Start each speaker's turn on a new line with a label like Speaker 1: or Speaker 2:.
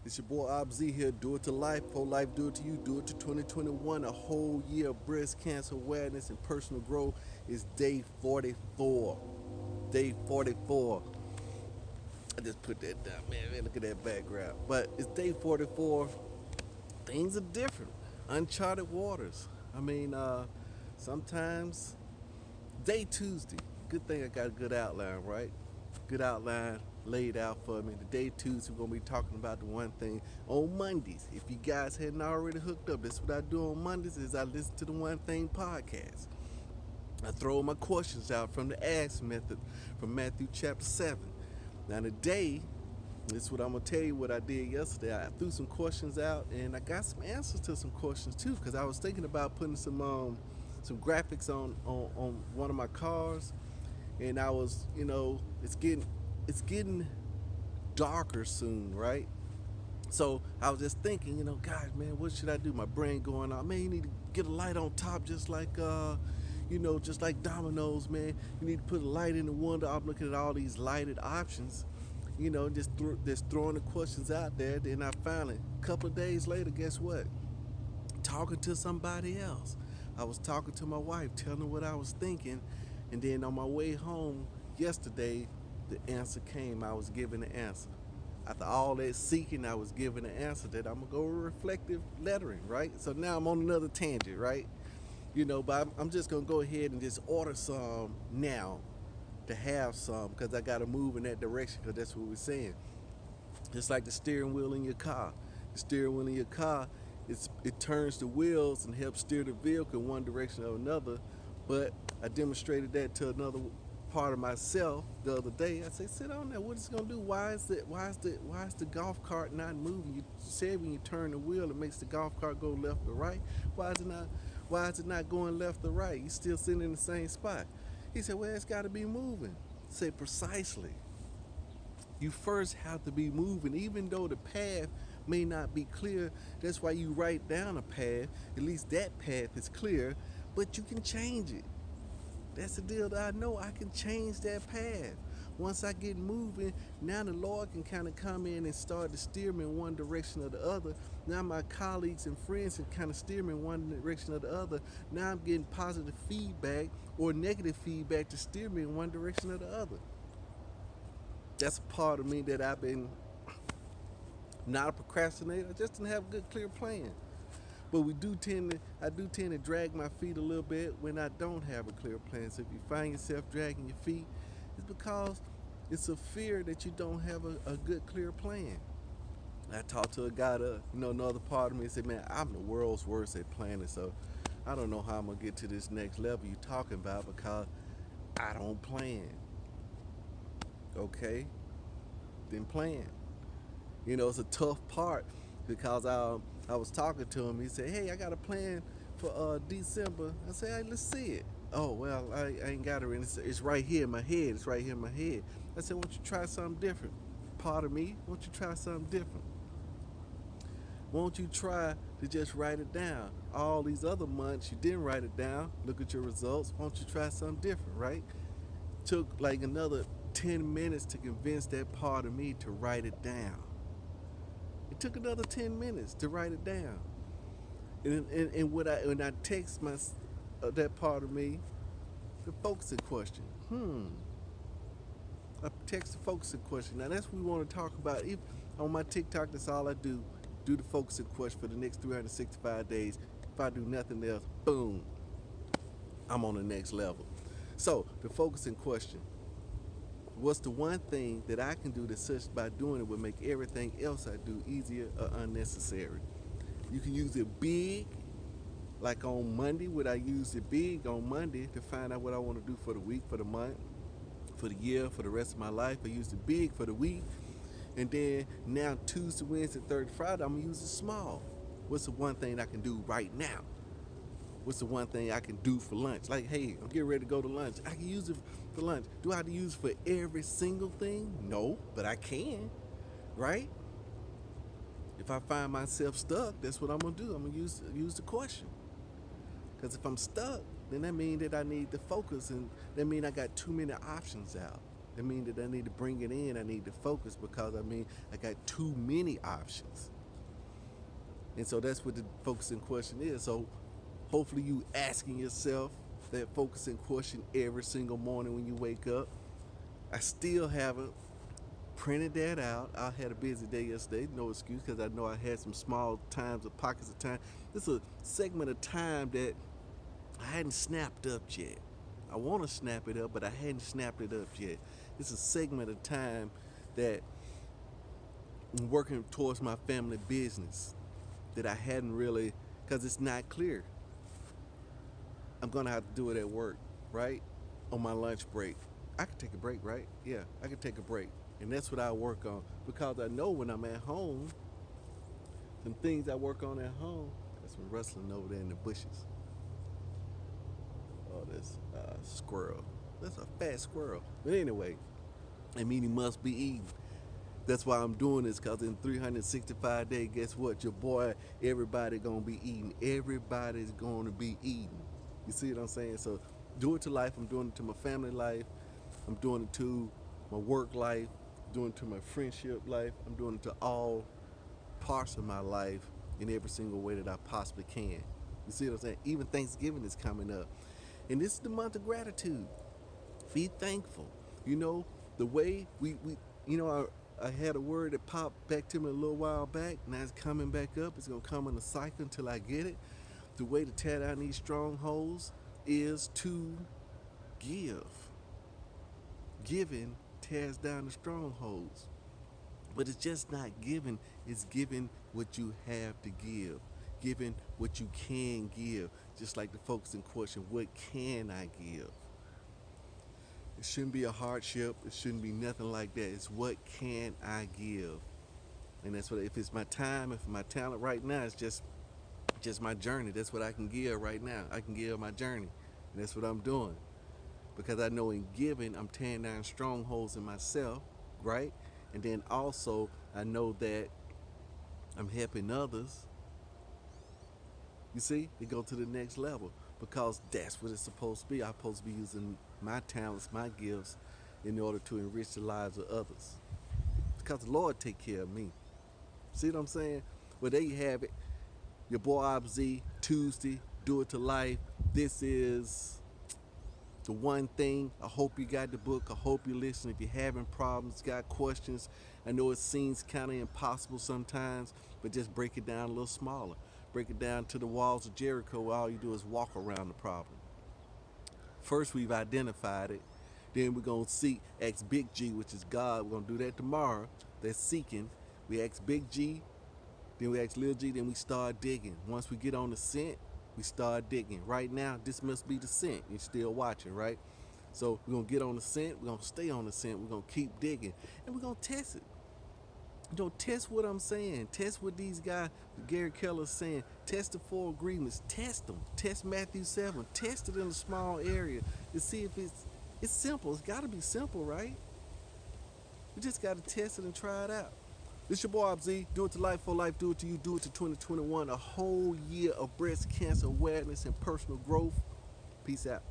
Speaker 1: It's your boy Obz here. Do it to life. Whole life, do it to you. Do it to 2021. A whole year of breast cancer awareness and personal growth is day 44. Day 44. I just put that down, man. Look at that background. But it's day 44. Things are different. Uncharted waters. I mean, sometimes day Tuesday. Good thing I got a good outline, right? Good outline laid out for me. Today, Tuesday, we're gonna be talking about the one thing on Mondays. If you guys hadn't already hooked up, that's what I do on Mondays. Is I listen to the One Thing podcast. I throw my questions out from the Ask method from Matthew chapter 7. Now today, this is what I'm gonna tell you what I did yesterday. I threw some questions out and I got some answers to some questions too, because I was thinking about putting some graphics on one of my cars, and I was, it's getting darker soon, right? So I was just thinking, gosh, man, what should I do? My brain going on, man, you need to get a light on top, just like dominoes, man. You need to put a light in the window. I'm looking at all these lighted options, just throwing the questions out there. Then I finally, a couple of days later, guess what? Talking to somebody else. I was talking to my wife, telling her what I was thinking, and then on my way home yesterday, the answer came. I was given the answer. After all that seeking, I was given the answer that I'm gonna go with reflective lettering, right? So now I'm on another tangent, right? But I'm just gonna go ahead and just order some now to have some because I gotta move in that direction because that's what we're saying. Just like the steering wheel in your car. The steering wheel in your car, it turns the wheels and helps steer the vehicle in one direction or another. But I demonstrated that to another part of myself the other day. I said, sit on there. What is it gonna do? Why is the golf cart not moving? You said when you turn the wheel, it makes the golf cart go left or right. Why is it not? Why is it not going left or right? You still sitting in the same spot. He said, well, it's got to be moving. I said, precisely. You first have to be moving, even though the path may not be clear. That's why you write down a path. At least that path is clear, but you can change it. That's the deal that I know I can change that path. Once I get moving, now the Lord can kind of come in and start to steer me in one direction or the other. Now my colleagues and friends can kind of steer me in one direction or the other. Now I'm getting positive feedback or negative feedback to steer me in one direction or the other. That's a part of me that I've been not a procrastinator. I just didn't have a good clear plan. But I do tend to drag my feet a little bit when I don't have a clear plan. So if you find yourself dragging your feet, it's because it's a fear that you don't have a good clear plan. I talked to a guy, another part of me, and said, man, I'm the world's worst at planning, so I don't know how I'm gonna get to this next level you're talking about because I don't plan. Okay, then plan. It's a tough part because I was talking to him. He said, hey, I got a plan for December. I said, hey, let's see it. Oh, well, I ain't got it. It's right here in my head. It's right here in my head. I said, won't you try something different? Part of me, won't you try something different? Won't you try to just write it down? All these other months you didn't write it down. Look at your results. Won't you try something different, right? Took like another 10 minutes to convince that part of me to write it down. It took another 10 minutes to write it down. And when I text that part of me, the focusing question. I text the focusing question. Now that's what we want to talk about. If on my TikTok, that's all I do. Do the focusing question for the next 365 days. If I do nothing else, boom, I'm on the next level. So the focusing question. What's the one thing that I can do that such by doing it would make everything else I do easier or unnecessary? You can use it big, like on Monday. Would I use it big on Monday to find out what I want to do for the week, for the month, for the year, for the rest of my life? I use it big for the week. And then now Tuesday, Wednesday, Thursday, Friday, I'm going to use it small. What's the one thing I can do right now? What's the one thing I can do for lunch? Like, hey, I'm getting ready to go to lunch. I can use it for lunch. Do I have to use it for every single thing? No, but I can, right? If I find myself stuck, that's what I'm gonna do. I'm gonna use the question. Because if I'm stuck, then that means that I need to focus, and that means I got too many options out. It means that I need to bring it in. I need to focus because I got too many options. And so that's what the focusing question is. So hopefully you asking yourself that focusing question every single morning when you wake up. I still haven't printed that out. I had a busy day yesterday, no excuse, because I know I had some small times or pockets of time. This is a segment of time that I hadn't snapped up yet. I want to snap it up, but I hadn't snapped it up yet. It's a segment of time that I'm working towards my family business that I hadn't really, because it's not clear. I'm gonna have to do it at work, right? On my lunch break. I could take a break, right? Yeah, I could take a break. And that's what I work on because I know when I'm at home, some things I work on at home, there's some rustling over there in the bushes. Oh, this squirrel. That's a fat squirrel. But anyway, I mean, he must be eating. That's why I'm doing this because in 365 days, guess what? Your boy, everybody gonna be eating. Everybody's gonna be eating. You see what I'm saying? So do it to life. I'm doing it to my family life. I'm doing it to my work life. I'm doing it to my friendship life. I'm doing it to all parts of my life in every single way that I possibly can. You see what I'm saying? Even Thanksgiving is coming up. And this is the month of gratitude. Be thankful. You know, the way we you know, I had a word that popped back to me a little while back. Now it's coming back up. It's going to come in a cycle until I get it. The way to tear down these strongholds is to give. Giving tears down the strongholds. But it's just not giving, it's giving what you have to give. Giving what you can give. Just like the folks in question, what can I give? It shouldn't be a hardship. It shouldn't be nothing like that. It's what can I give? And that's what, if it's my time, if my talent right now, it's just my journey. That's what I can give right now. I can give my journey. And that's what I'm doing. Because I know in giving, I'm tearing down strongholds in myself, right? And then also, I know that I'm helping others, you see, to go to the next level. Because that's what it's supposed to be. I'm supposed to be using my talents, my gifts, in order to enrich the lives of others. Because the Lord take care of me. See what I'm saying? Well, there you have it. Your boy Obz, Tuesday, Do It to Life. This is the one thing. I hope you got the book. I hope you listen. If you're having problems, got questions, I know it seems kind of impossible sometimes, but just break it down a little smaller. Break it down to the walls of Jericho where all you do is walk around the problem. First, we've identified it. Then we're going to seek, ask Big G, which is God. We're going to do that tomorrow. That's seeking. We ask Big G, then we ask Lil G, then we start digging. Once we get on the scent, we start digging. Right now, this must be the scent. You're still watching, right? So we're going to get on the scent. We're going to stay on the scent. We're going to keep digging. And we're going to test it. Test what I'm saying. Test what these guys, Gary Keller's saying. Test the four agreements. Test them. Test Matthew 7. Test it in a small area to see if it's simple. It's got to be simple, right? We just got to test it and try it out. This your boy Obz. Do it to life for life. Do it to you. Do it to 2021. A whole year of breast cancer awareness and personal growth. Peace out.